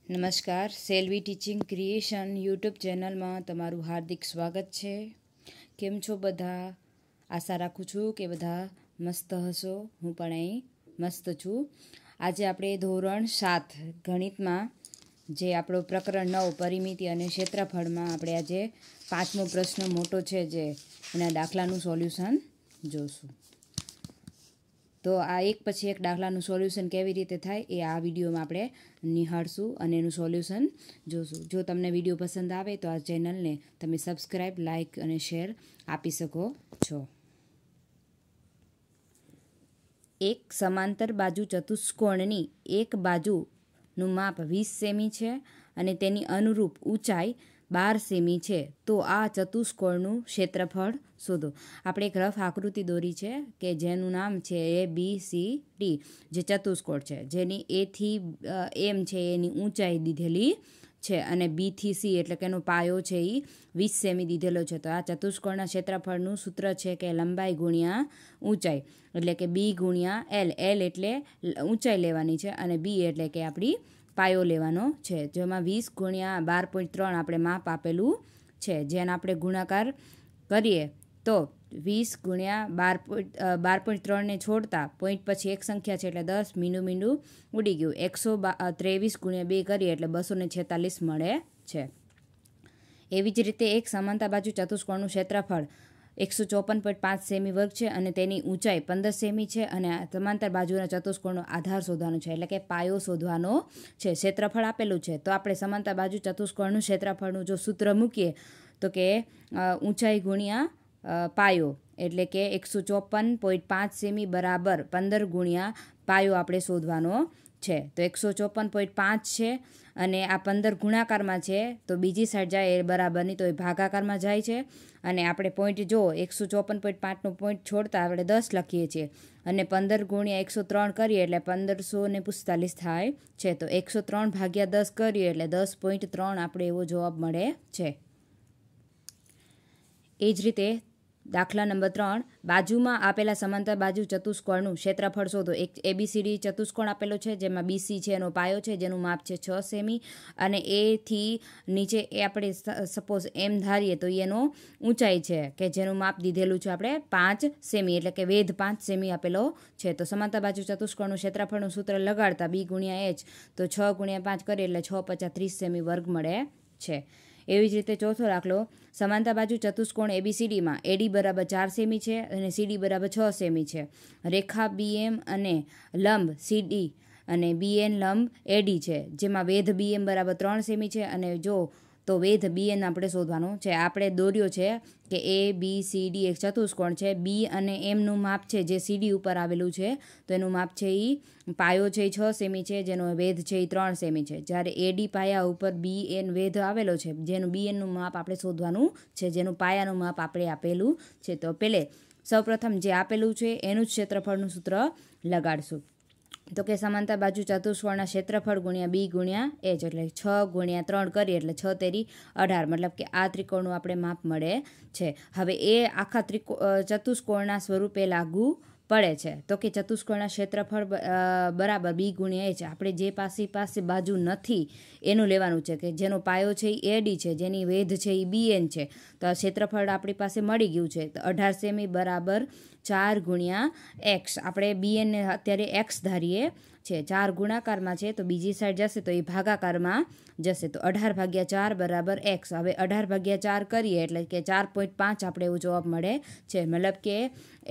નમસ્કાર, Selvi teaching creation YouTube ચેનલમાં તમારું હાર્દિક સ્વાગત છે. કેમ છો બધા? આશા રાખું છું કે બધા મસ્ત હશો. હું પણ અહીં મસ્ત છું. આજે આપણે ધોરણ 7 ગણિતમાં જે આપણો પ્રકરણ 9 પરિમિતિ અને ક્ષેત્રફળમાં આપણે આજે 5મો પ્રશ્ન મોટો છે જે એના દાખલાનું સોલ્યુશન જોશું. તો આ એક પછી એક દાખલાનું સોલ્યુશન કેવી રીતે થાય એ આ વિડીયોમાં આપણે નિહાળશું અને એનું સોલ્યુશન જોશું. જો તમને વિડીયો પસંદ આવે તો આ ચેનલને તમે સબસ્ક્રાઈબ, લાઇક અને શેર આપી શકો છો. એક સમાંતર બાજુ ચતુષ્કોણની એક બાજુનું માપ 20 સેમી છે અને તેની અનુરૂપ ઊંચાઈ 12 સેમી છે. તો આ ચતુષ્કોણનું ક્ષેત્રફળ શોધો. આપણે એક રફ આકૃતિ દોરી છે કે જેનું નામ છે ABCD, જે ચતુષ્કોણ છે, જેની A થી M છે એની ઊંચાઈ દીધેલી છે અને B થી C એટલે કે એનો પાયો છે એ 20 સેમી દીધેલો છે. તો આ ચતુષ્કોણના ક્ષેત્રફળનું સૂત્ર છે કે લંબાઈ ગુણ્યા ઊંચાઈ, એટલે કે B ગુણ્યા L. L એટલે ઊંચાઈ લેવાની છે અને B એટલે કે આપણી પાયો લેવાનો છે. જેમાં 20 ગુણ્યા 12.3 આપણે માપ આપેલું છે, જેને આપણે ગુણાકાર કરીએ તો 20 ગુણ્યા 12.3ને છોડતા પોઈન્ટ પછી એક સંખ્યા છે એટલે 10, મીંડું ઉડી ગયું. 123 ગુણ્યા 2 કરીએ એટલે 246 મળે છે. એવી જ રીતે એક સમાંતર બાજુ ચતુષ્કોણનું ક્ષેત્રફળ 154.5 સેમી વર્ગ છે અને તેની ઊંચાઈ 15 સેમી છે અને સમાંતર બાજુના ચતુષ્કોણનો આધાર શોધવાનો છે, એટલે કે પાયો શોધવાનો છે. ક્ષેત્રફળ આપેલું છે તો આપણે સમાંતર બાજુ ચતુષ્કોણનું ક્ષેત્રફળનું જો સૂત્ર મૂકીએ તો કે ઊંચાઈ ગુણ્યા પાયો, એટલે કે 154.5 સેમી બરાબર 15 ગુણ્યા પાયો આપણે શોધવાનો છે. તો 154.5 છે અને આ 15 ગુણાકારમાં છે તો બીજી સાઈડ જાય એ બરાબરની, તો એ ભાગાકારમાં જાય છે. અને આપણે પોઈન્ટ જો 154.5નો પોઈન્ટ છોડતા આપણે 10 લખીએ છીએ અને 15 ગુણ્યા 103 કરીએ એટલે 1545 થાય છે. તો 103 ભાગ્યા 10 કરીએ એટલે 10.3 આપણે એવો જવાબ મળે છે. એ જ રીતે દાખલા નંબર 3, બાજુમાં આપેલા સમાંતર બાજુ ચતુષ્કોણનું ક્ષેત્રફળ શોધો. એક ABCD ચતુષ્કોણ આપેલો છે જેમાં BC છે એનો પાયો છે જેનું માપ છે 6 સેમી અને A થી નીચે એ આપણે સપોઝ M ધારીએ તો એનો ઊંચાઈ છે કે જેનું માપ દીધેલું છે આપણે 5 સેમી, એટલે કે વેધ 5 સેમી આપેલો છે. તો સમાંતર બાજુ ચતુષ્કોણનું ક્ષેત્રફળનું સૂત્ર લગાડતા B ગુણ્યા H, તો 6 ગુણ્યા 5 કરીએ એટલે 6 × 5 = 30 સેમી વર્ગ મળે છે. એવી જ રીતે ચોથો દાખલો, સમાંતર બાજુ ચતુષ્કોણ ABCDમાં AD બરાબર 4 સેમી છે અને CD બરાબર 6 સેમી છે. રેખા BM અને લંબ CD અને BN લંબ AD છે, જેમાં વેધ BM બરાબર 3 સેમી છે અને જો તો વેધ BN આપણે શોધવાનું છે. આપણે દોર્યો છે કે ABCD એક ચતુષ્કોણ છે. B અને Mનું માપ છે જે CD ઉપર આવેલું છે તો એનું માપ છે એ પાયો છે એ 6 સેમી છે, જેનો વેધ છે એ 3 સેમી છે. જ્યારે AD પાયા ઉપર BN વેધ આવેલો છે જેનું BNનું માપ આપણે શોધવાનું છે, જેનું પાયાનું માપ આપણે આપેલું છે. તો પહેલે સૌપ્રથમ જે આપેલું છે એનું જ ક્ષેત્રફળનું સૂત્ર લગાડશું. તો કે સમાંતર બાજુ ચતુષ્કોણના ક્ષેત્રફળ ગુણ્યા B ગુણ્યા H, એટલે 6 ગુણ્યા 3 કરીએ એટલે 6 તેરી 18, મતલબ કે આ ત્રિકોણનું આપણે માપ મળે છે. હવે એ આખા ચતુષ્કોણના સ્વરૂપે લાગુ પડે છે. તો કે ચતુષ્કોણના ક્ષેત્રફળ બરાબર B ગુણ્યા H. આપણે જે પાસે બાજુ નથી એનું લેવાનું છે કે જેનો પાયો છે એ AD છે, જેની વેધ છે એ BN છે. તો આ ક્ષેત્રફળ આપણી પાસે મળી ગયું છે. તો 18 સેમી બરાબર 4 ગુણ્યા X. આપણે BN ને અત્યારે X ધારીએ છે. 4 ગુણાકારમાં છે તો બીજી સાઈડ જશે તો એ ભાગાકારમાં જશે. તો 18 ભાગ્યા 4 બરાબર X. હવે 18 ભાગ્યા 4 કરીએ એટલે કે 4.5 આપણે એવો જવાબ મળે છે. મતલબ કે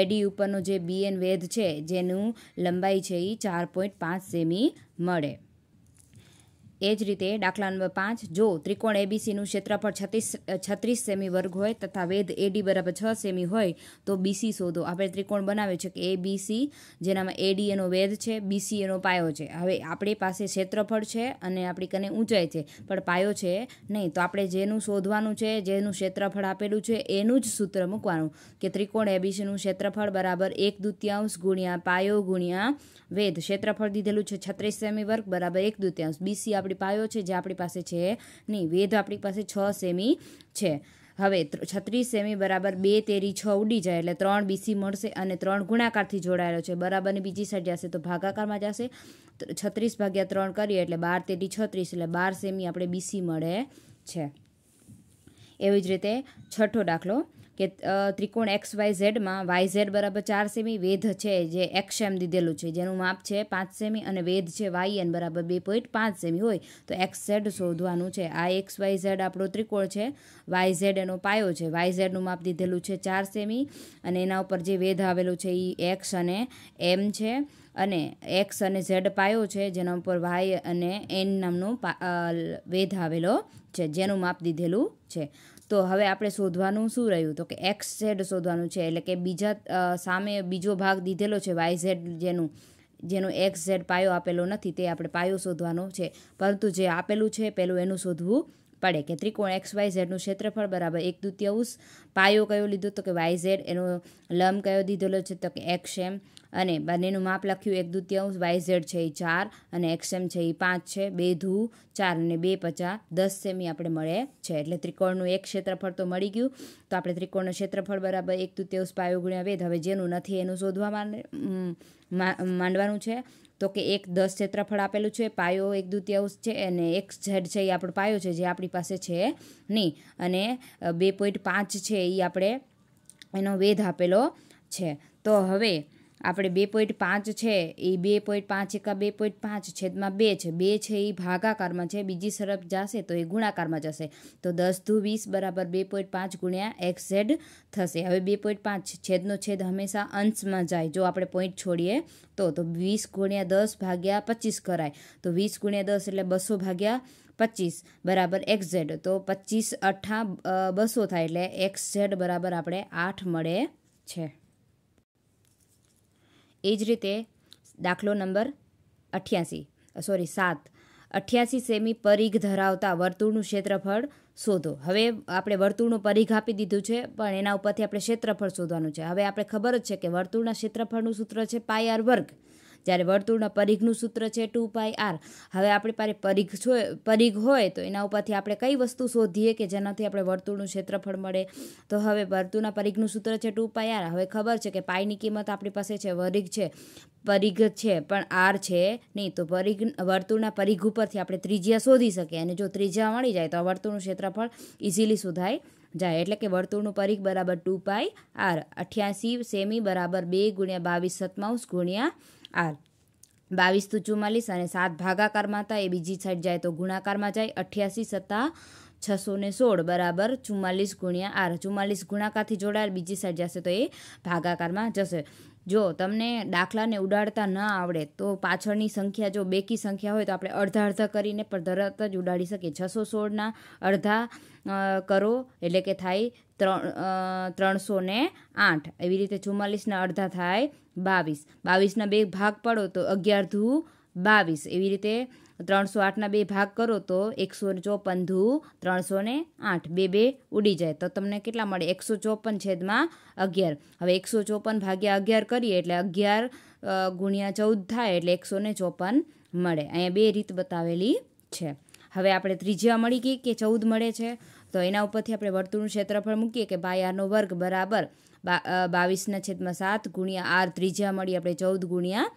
AD ઉપરનો જે BN વેધ છે જેનું લંબાઈ છે એ 4.5 સેમી મળે. એ જ રીતે દાખલા નંબર 5, જો ત્રિકોણ ABCનું ક્ષેત્રફળ 36 સેમી વર્ગ હોય તથા વેધ AD બરાબર 6 સેમી હોય તો BC શોધો. આપણે ત્રિકોણ બનાવ્યો છે કે ABC, જેનામાં AD એનો વેધ છે, BC એનો પાયો છે. હવે આપણી પાસે ક્ષેત્રફળ છે અને આપણી કને ઊંચાઈ છે પણ પાયો છે નહીં. તો આપણે જેનું શોધવાનું છે, જેનું ક્ષેત્રફળ આપેલું છે એનું જ સૂત્ર મૂકવાનું કે ત્રિકોણ ABCનું ક્ષેત્રફળ બરાબર 1/2 ગુણ્યા પાયો ગુણ્યા વેધ. ક્ષેત્રફળ દીધેલું છે 36 સેમી વર્ગ બરાબર 1/2. BC આપણી પાયો છે જે આપણી પાસે છે નહીં, વેધ આપણી પાસે 6 સેમી છે. હવે 36 સેમી બરાબર 2 તેરી 6 ઉડી જાય એટલે 3 BC મળશે અને 3 ગુણાકારથી જોડાયેલો છે. બરાબરની બીજી સાઈડ જશે તો ભાગાકારમાં જશે. 36 ભાગ્યા 3 કરીએ એટલે 12 તેરી 36 એટલે 12 સેમી આપણે BC મળે છે. એવી જ રીતે છઠ્ઠો દાખલો કે ત્રિકોણ XYZમાં YZ બરાબર 4 સેમી, વેધ છે જે XM દીધેલું છે જેનું માપ છે 5 સેમી અને વેધ છે YN બરાબર 2.5 સેમી હોય તો XZ શોધવાનું છે. આ XYZ આપણો ત્રિકોણ છે, YZ એનો પાયો છે, YZનું માપ દીધેલું છે 4 સેમી અને એના ઉપર જે વેધ આવેલું છે એ X અને M છે અને X અને Z પાયો છે જેના ઉપર Y અને N નામનો વેધ આવેલો છે જેનું માપ દીધેલું છે. તો હવે આપણે શોધવાનું શું રહ્યું તો કે XZ શોધવાનું છે એટલે કે સામે બીજો ભાગ દીધેલો છે YZ જેનું XZ પાયો આપેલો નથી તે આપણે પાયો શોધવાનો છે, પરંતુ જે આપેલું છે પેલું એનું શોધવું પડે કે ત્રિકોણ XYZનું ક્ષેત્રફળ બરાબર 1/2 પાયો કયો લીધો તો કે YZ, એનો લંબ કયો દીધેલો છે તો કે XM અને બંનેનું માપ લખ્યું 1/2 YZ છે એ 4 અને XM છે એ 5 છે. 2 ધૂ 4 અને 2 50 10 સેમી આપણે મળે છે. એટલે ત્રિકોણનું એક ક્ષેત્રફળ તો મળી ગયું. તો આપણે ત્રિકોણનું ક્ષેત્રફળ બરાબર 1/2 પાયો ગુણ્યા વેધ. હવે જેનું નથી એનું શોધવા માંડવાનું છે તો કે 1/10 ક્ષેત્રફળ આપેલું છે, પાયો 1/2 છે અને XZ છે એ આપણો પાયો છે જે આપણી પાસે છે નહીં અને 2.5 છે એ આપણે એનો વેધ આપેલો છે. તો હવે આપણે 2.5 છે એ 2.5 એકા 2.5 છેદમાં 2 છે, 2 છે એ ભાગાકારમાં છે, બીજી તરફ જશે તો એ ગુણાકારમાં જશે તો 10 ધૂ 20 બરાબર 2.5 ગુણ્યા XZ થશે. હવે 2.5 છેદનો છેદ હંમેશા અંશમાં જાય, જો આપણે પોઈન્ટ છોડીએ તો 20 ગુણ્યા 10 ભાગ્યા 25 કરાય તો 20 ગુણ્યા 10 એટલે 200 ભાગ્યા 25 બરાબર XZ તો 25 8 200 થાય એટલે XZ બરાબર આપણે 8 મળે છે. એ જ રીતે દાખલો નંબર 88 સેમી પરિઘ ધરાવતા વર્તુળનું ક્ષેત્રફળ શોધો. હવે આપણે વર્તુળનું પરિઘ આપી દીધું છે પણ એના ઉપરથી આપણે ક્ષેત્રફળ શોધવાનું છે. હવે આપણે ખબર જ છે કે વર્તુળના ક્ષેત્રફળનું સૂત્ર છે πr વર્ગ, જ્યારે વર્તુળના પરિઘનું સૂત્ર છે 2πr. હવે આપણી પાસે પરિઘ હોય તો એના ઉપરથી આપણે કઈ વસ્તુ શોધીએ કે જેનાથી આપણે વર્તુળનું ક્ષેત્રફળ મળે તો હવે વર્તુળના પરિઘનું સૂત્ર છે 2πr. હવે ખબર છે કે પાઈની કિંમત આપણી પાસે છે, પરિઘ છે પણ r છે નહીં તો વર્તુળના પરિઘ ઉપરથી આપણે ત્રિજ્યા શોધી શકીએ અને જો ત્રિજ્યા મળી જાય તો વર્તુળનું ક્ષેત્રફળ ઇઝીલી શોધાઈ જાય. એટલે કે વર્તુળનું પરિઘ બરાબર 2πr. 88 સેમી બરાબર 2 ગુણ્યા 22 ગુણ્યા r. 22 તો 44 અને 7 ભાગાકારમાં હતા એ બીજી સાઈડ જાય તો ગુણાકારમાં જાય. 88 + 616 બરાબર 44 ગુણ્યા r. 44 ગુણાકારથી જોડાયેલ બીજી સાઈડ જશે તો એ ભાગાકારમાં જશે. જો તમને દાખલાને ઉડાડતા ન આવડે તો પાછળની સંખ્યા જો બેકી સંખ્યા હોય તો આપણે અડધા અડધા કરીને પણ તરત જ ઉડાડી શકીએ. 616ના અડધા કરો એટલે કે થાય 308. એવી રીતે 44ના અડધા થાય 22. 22ના 2 ભાગ પડો તો 11 ધૂ 22. એવી રીતે 308ના 2 ભાગ કરો તો 154 ધૂ 308. 2 ઉડી જાય તો તમને કેટલા મળે 154 છેદમાં 11. હવે 154 ભાગ્યા 11 કરીએ એટલે 11 ગુણ્યા 14 થાય એટલે 154 મળે. અહીંયા 2 રીત બતાવેલી છે. હવે આપણે ત્રિજ્યા મળી ગઈ કે 14 મળે છે તો એના ઉપરથી આપણે વર્તુળનું ક્ષેત્રફળ મૂકીએ કે πr વર્ગ બરાબર 22/7 ગુણ્યા r. ત્રિજ્યા મળી આપણે 14 ગુણ્યા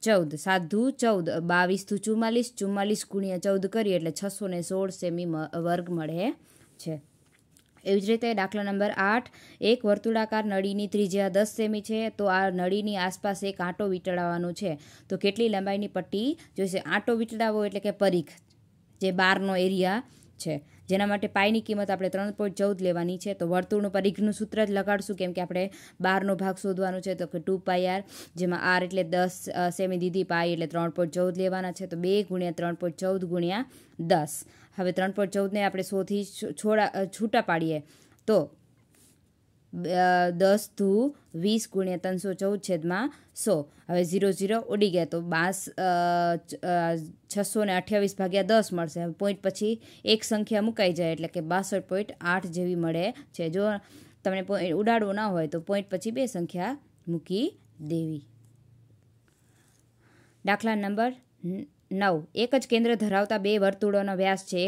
14. 7 ધૂ 14, 22 ધૂ 44, 44 ગુણ્યા 14 કરીએ એટલે 616 સેમી વર્ગ મળે છે. એવી જ રીતે દાખલા નંબર 8, એક વર્તુળાકાર નળીની ત્રિજ્યા 10 સેમી છે તો આ નળીની આસપાસ એક આંટો વીંટળાવવાનો છે તો કેટલી લંબાઈની પટ્ટી જોઈશે. આંટો વીંટળાવવો એટલે કે પરિઘ જે બારનો એરિયા છે જેના માટે પાઈની કિંમત આપણે 3.14 લેવાની છે. તો વર્તુળનું પરિઘનું સૂત્ર જ લગાડશું કેમ કે આપણે બારનો ભાગ શોધવાનો છે તો કે 2πr જેમાં r એટલે 10 સેમી દીધી, પાઈ એટલે 3.14 લેવાના છે તો 2 ગુણ્યા 3.14 ગુણ્યા 10. હવે 3.14ને આપણે શોધી છૂટા પાડીએ તો 10 ધૂ 20 ગુણ્યા 314 છેદમાં 100. હવે 0 0 ઉડી ગયા તો 628 ભાગ્યા 10 મળશે. હવે પોઈન્ટ પછી એક સંખ્યા મુકાઈ જાય એટલે કે 62.8 જેવી મળે છે. જો તમને ઉડાડવું ના હોય તો પોઈન્ટ પછી 2 સંખ્યા મૂકી દેવી. દાખલા નંબર 9. એક જ કેન્દ્ર ધરાવતા બે વર્તુળોનો વ્યાસ છે.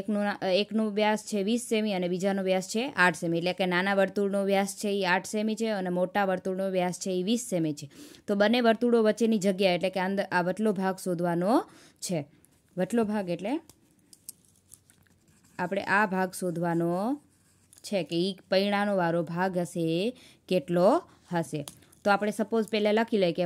એકનું વ્યાસ છે 20 સેમી અને બીજાનો વ્યાસ છે 8 સેમી. એટલે કે નાના વર્તુળનો વ્યાસ છે એ 8 સેમી છે અને મોટા વર્તુળનો વ્યાસ છે એ 20 સેમી છે. તો બંને વર્તુળો વચ્ચેની જગ્યા એટલે કે અંદર આ વટલો ભાગ શોધવાનો છે. વટલો ભાગ એટલે આપણે આ ભાગ શોધવાનો છે કે એ પૈણાનો વાળો ભાગ હશે કેટલો હશે. તો આપણે સપોઝ પહેલાં લખી લઈએ કે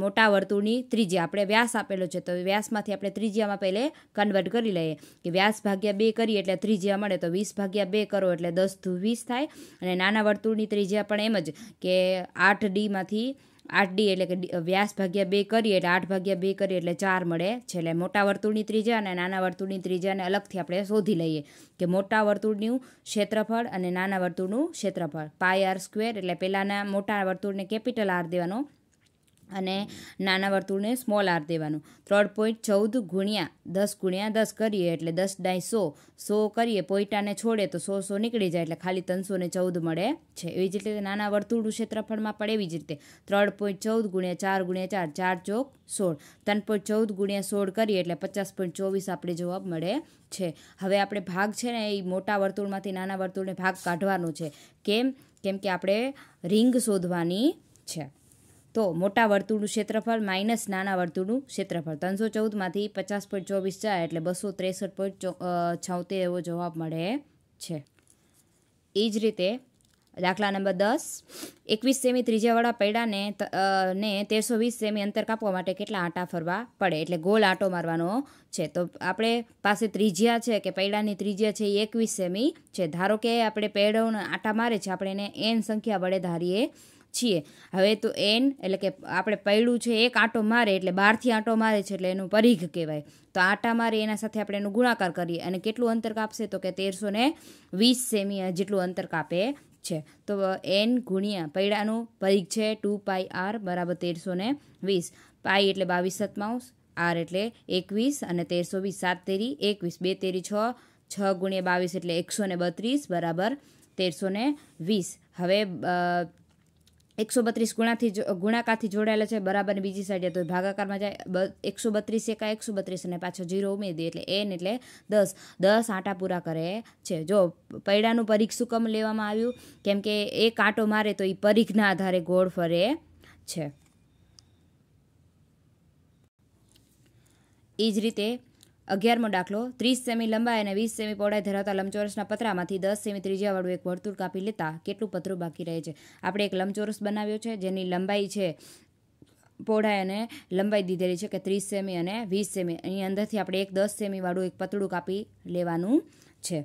મોટા વર્તુળની ત્રિજ્યા આપણે વ્યાસ આપેલો છે તો વ્યાસમાંથી આપણે ત્રિજ્યામાં પહેલે કન્વર્ટ કરી લઈએ કે વ્યાસ ભાગ્યા 2 કરીએ એટલે ત્રિજ્યા મળે તો 20 ભાગ્યા 2 કરો એટલે 10 દુ 20 થાય. અને નાના વર્તુળની ત્રિજ્યા પણ એમ જ કે 8D માંથી 8D એટલે કે વ્યાસ ભાગ્યા 2 કરીએ એટલે 8 ભાગ્યા 2 કરીએ એટલે 4 મળે છે. એટલે મોટા વર્તુળની ત્રિજ્યા અને નાના વર્તુળની ત્રિજ્યાને અલગથી આપણે શોધી લઈએ કે મોટા વર્તુળનું ક્ષેત્રફળ અને નાના વર્તુળનું ક્ષેત્રફળ πr² એટલે પહેલાંના મોટા વર્તુળને કેપિટલ R દેવાનો અને નાના વર્તુળને સ્મોલ r દેવાનું. 3.14 ગુણ્યા 10 કરીએ એટલે 10 × 100 100 કરીએ પોઈટાને છોડે તો 100 નીકળી જાય એટલે ખાલી 314 મળે છે. એવી જ રીતે નાના વર્તુળનું ક્ષેત્રફળમાં પણ એવી જ રીતે 3.14 ગુણ્યા 4 × 4 4 ચોક 16 3.14 ગુણ્યા 16 કરીએ એટલે 50.24 આપણે જવાબ મળે છે. હવે આપણે ભાગ છે ને એ મોટા વર્તુળમાંથી નાના વર્તુળને ભાગ કાઢવાનો છે. કેમ કે આપણે રિંગ શોધવાની છે. તો મોટા વર્તુળનું ક્ષેત્રફળ માઇનસ નાના વર્તુળનું ક્ષેત્રફળ 314માંથી 50.24 જાય એટલે 263.76 એવો જવાબ મળે છે. એ જ રીતે દાખલા નંબર 10. 21 સેમી ત્રિજ્યાવાળા પૈડાને 1320 સેમી અંતર કાપવા માટે કેટલા આંટા ફરવા પડે એટલે ગોળ આંટો મારવાનો છે. તો આપણે પાસે ત્રિજ્યા છે કે પૈડાની ત્રિજ્યા છે એ 21 સેમી છે. ધારો કે આપણે પૈડાઓને આંટા મારે છે આપણે એને n સંખ્યા વડે ધારીએ છીએ. હવે તો n એટલે કે આપણે પૈડું છે એક આંટો મારે એટલે 12થી આંટો મારે છે એટલે એનું પરિઘ કહેવાય. તો આંટા મારે એના સાથે આપણે એનું ગુણાકાર કરીએ અને કેટલું અંતર કાપશે તો કે 1320 સેમી જેટલું અંતર કાપે છે. તો n ગુણ્યા પૈડાનું પરિઘ છે 2πr બરાબર 1320. પાઈ એટલે 22/7 r એટલે 21 અને 1320 7 તેરી 21 2 તેરી 6 6 ગુણ્યા 22 એટલે 132 બરાબર 1320. હવે 132 ગુણાકારથી જોડાયેલા છે બરાબર બીજી સાઈડે તો ભાગાકારમાં જાય 132 એકા 132 અને પાછો 0 ઉમેરી દે એટલે n એટલે 10 આંટા પૂરા કરે છે. જો પૈડાનું પરિઘ શું કામ લેવામાં આવ્યું કેમ કે એક આંટો મારે તો એ પરિઘના આધારે ગોળ ફરે છે. એ જ રીતે 11મો દાખલો 30 સેમી લંબાઈ અને 20 સેમી પહોળાઈ ધરાવતા લંબચોરસના પતરામાંથી 10 સેમી ત્રિજ્યાવાળું એક વર્તુળ કાપી લેતા કેટલું પતરું બાકી રહે છે. આપણે એક લંબચોરસ બનાવ્યો છે જેની લંબાઈ છે પહોળાઈ અને લંબાઈ દીધેલી છે કે 30 સેમી અને 20 સેમી. અહીં અંદરથી આપણે એક 10 સેમીવાળું એક પતળું કાપી લેવાનું છે.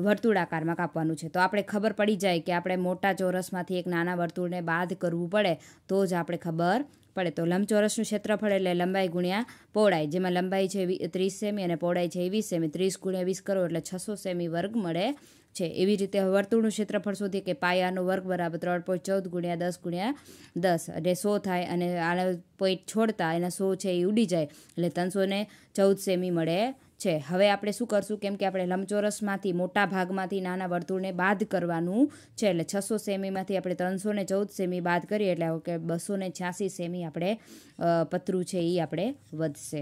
વર્તુળાકારમાં કાપવાનું છે. તો આપણે ખબર પડી જાય કે આપણે મોટા ચોરસમાંથી એક નાના વર્તુળને બાદ કરવું પડે તો જ આપણે ખબર પડે. તો લંબચોરસનું ક્ષેત્રફળ એટલે લંબાઈ ગુણ્યા પહોળાઈ જેમાં લંબાઈ છે 30 સેમી અને પહોળાઈ છે 20 સેમી 30 × 20 કરો એટલે 600 સેમી વર્ગ મળે છે. એવી રીતે વર્તુળનું ક્ષેત્રફળ શોધીએ કે πr વર્ગ બરાબર 3.14 ગુણ્યા 10 ગુણ્યા 10 એટલે 100 થાય અને આને પોઈન્ટ છોડતા એના 100 છે એ ઉડી જાય એટલે 314 સેમી મળે છે. હવે આપણે શું કરશું કેમ કે આપણે લંબચોરસમાંથી મોટા ભાગમાંથી નાના વર્તુળને બાદ કરવાનું છે એટલે 600 સેમીમાંથી આપણે 314 સેમી બાદ કરીએ એટલે કે 286 સેમી આપણે પતરું છે એ આપણે વધશે.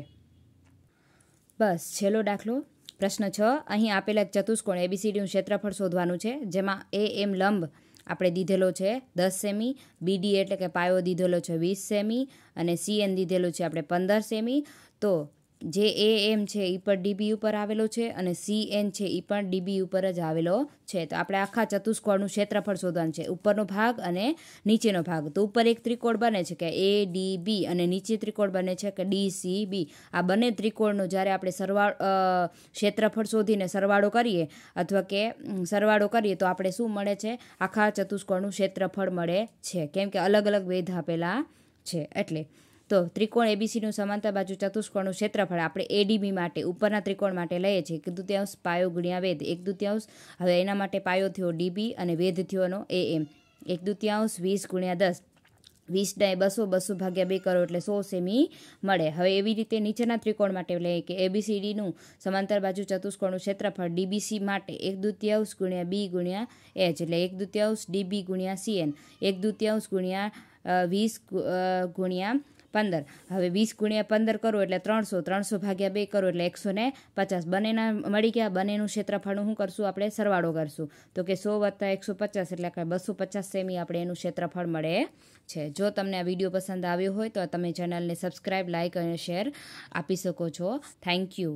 બસ છેલ્લો દાખલો પ્રશ્ન 6. અહીં આપેલા ચતુષ્કોણ ABCDનું ક્ષેત્રફળ શોધવાનું છે જેમાં AM લંબ આપણે દીધેલો છે 10 સેમી, BD એટલે કે પાયો દીધેલો છે 20 સેમી અને CN દીધેલો છે આપણે 15 સેમી. તો જે AM છે એ પણ DB ઉપર આવેલો છે અને CN છે એ પણ DB ઉપર જ આવેલો છે. તો આપણે આખા ચતુષ્કોણનું ક્ષેત્રફળ શોધવાનું છે ઉપરનો ભાગ અને નીચેનો ભાગ. તો ઉપર એક ત્રિકોણ બને છે કે ADB અને નીચે ત્રિકોણ બને છે કે DCB. આ બંને ત્રિકોણનો જ્યારે આપણે ક્ષેત્રફળ શોધીને સરવાળો કરીએ અથવા કે સરવાળો કરીએ તો આપણે શું મળે છે આખા ચતુષ્કોણનું ક્ષેત્રફળ મળે છે કેમ કે અલગ અલગ વેધ આપેલા છે એટલે. તો ત્રિકોણ ABCનું સમાંતર બાજુ ચતુષ્કોણનું ક્ષેત્રફળ આપણે ADB માટે ઉપરના ત્રિકોણ માટે લઈએ છીએ 1/2 પાયો ગુણ્યા વેધ 1/2. હવે એના માટે પાયો થયો DB અને વેધ થયો એનો AM 1/2 20 ગુણ્યા 10 20 × 200 200 ભાગ્યા 2 કરો એટલે 100 સેમી મળે. હવે એવી રીતે નીચેના ત્રિકોણ માટે લઈએ કે ABCDનું સમાંતર બાજુ ચતુષ્કોણનું ક્ષેત્રફળ DBC માટે 1/2 ગુણ્યા B ગુણ્યા H એટલે 1/2 DB ગુણ્યા CN 1/2 ગુણ્યા 20 ગુણ્યા 15. હવે 20 ગુણ્યા 15 કરો એટલે 300, 300 ભાગ્યા 2 કરો એટલે 150. બંનેના મળી ગયા, બંનેનું ક્ષેત્રફળનું શું કરશું આપણે? સરવાળો કરશું. તો કે 100 વત્તા 150 એટલે કે 250 સેમી આપણે એનું ક્ષેત્રફળ મળે છે. જો તમને આ વિડીયો પસંદ આવ્યો હોય તો તમે ચેનલને સબસ્ક્રાઈબ, લાઇક અને શેર આપી શકો છો. Thank you.